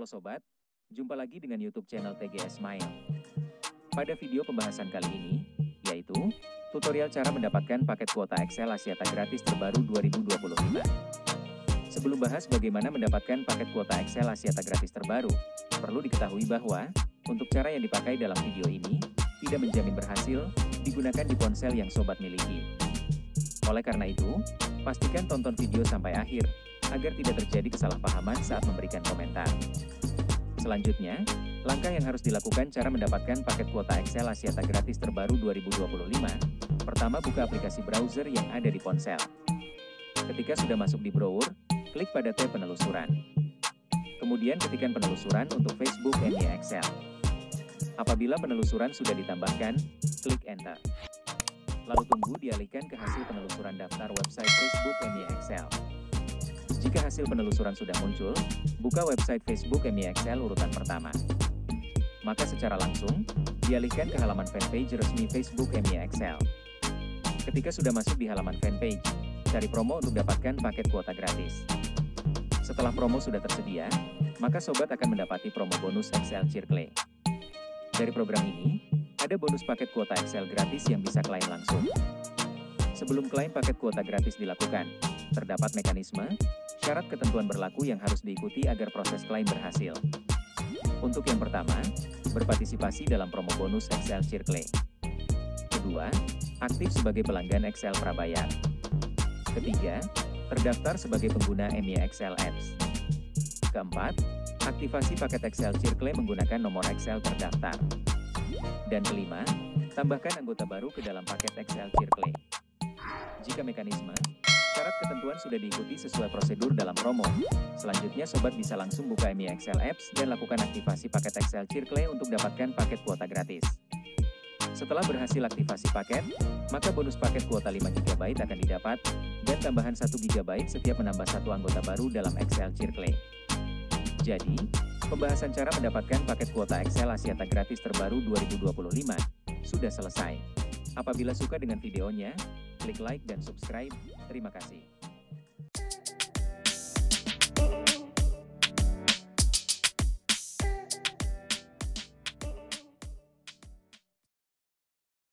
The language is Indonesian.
sobat, jumpa lagi dengan YouTube channel TGS Smile. Pada video pembahasan kali ini, yaitu tutorial cara mendapatkan paket kuota Excel Axiata gratis terbaru 2025. Sebelum bahas bagaimana mendapatkan paket kuota Excel Axiata gratis terbaru, perlu diketahui bahwa untuk cara yang dipakai dalam video ini tidak menjamin berhasil digunakan di ponsel yang sobat miliki. Oleh karena itu, pastikan tonton video sampai akhir agar tidak terjadi kesalahpahaman saat memberikan komentar. Selanjutnya, langkah yang harus dilakukan cara mendapatkan paket kuota Excel Axiata gratis terbaru 2025. Pertama, buka aplikasi browser yang ada di ponsel. Ketika sudah masuk di browser, klik pada tab penelusuran. Kemudian ketikkan penelusuran untuk Facebook MY Excel. Apabila penelusuran sudah ditambahkan, klik Enter. Lalu tunggu dialihkan ke hasil penelusuran daftar website Facebook MY Excel. Jika hasil penelusuran sudah muncul, buka website Facebook MY Excel urutan pertama. Maka secara langsung, dialihkan ke halaman fanpage resmi Facebook MY Excel. Ketika sudah masuk di halaman fanpage, cari promo untuk dapatkan paket kuota gratis. Setelah promo sudah tersedia, maka sobat akan mendapati promo bonus Excel Circle. Dari program ini, ada bonus paket kuota Excel gratis yang bisa klaim langsung. Sebelum klaim paket kuota gratis dilakukan, terdapat mekanisme, syarat ketentuan berlaku yang harus diikuti agar proses klaim berhasil. Untuk yang pertama, berpartisipasi dalam promo bonus Excel Circle. Kedua, aktif sebagai pelanggan Excel prabayar. Ketiga, terdaftar sebagai pengguna MY Excel Apps. Keempat, aktivasi paket Excel Circle menggunakan nomor Excel terdaftar. Dan kelima, tambahkan anggota baru ke dalam paket Excel Circle. Jika mekanisme, syarat ketentuan sudah diikuti sesuai prosedur dalam promo, selanjutnya sobat bisa langsung buka MY Excel Apps dan lakukan aktivasi paket Excel Circle untuk dapatkan paket kuota gratis. Setelah berhasil aktivasi paket, maka bonus paket kuota 5 GB akan didapat, dan tambahan 1 GB setiap menambah satu anggota baru dalam Excel Circle. Jadi, pembahasan cara mendapatkan paket kuota Excel Axiata gratis terbaru 2025 sudah selesai. Apabila suka dengan videonya, klik like dan subscribe. Terima kasih.